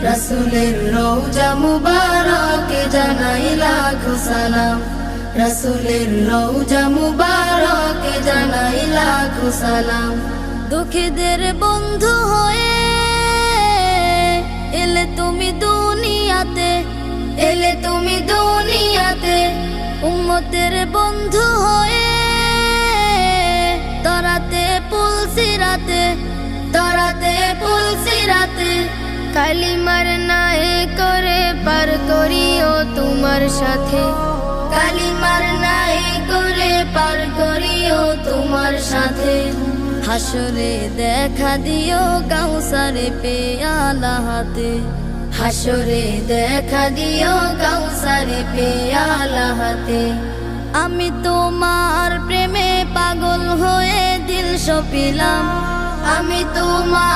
রাসূলের রওজা মুবারকে জানাই লাখো সালাম, রাসূলের রওজা মুবারকে জানাই লাখো সালাম। দুঃখীদের বন্ধু হয়ে এলে তুমি দুনিয়াতে, এলে তুমি দুনিয়াতে, উম্মতের বন্ধু হয়ে তরাতে পুলসিরাতে, তরাতে পুলসিরাতে, কালিমার নায়ে করে পার করিও তোমার সাথে, কালিমার নাই করে পার করিও তোমার সাথে। হাসরে দেখা দিও কাউসারে পেয়ালা হাতে, হাসরে দেখা দিও কাউসারে পেয়ালা হাতে। আমি তোমার প্রেমে পাগল হয়ে দিল সপিলাম, আমি তোমার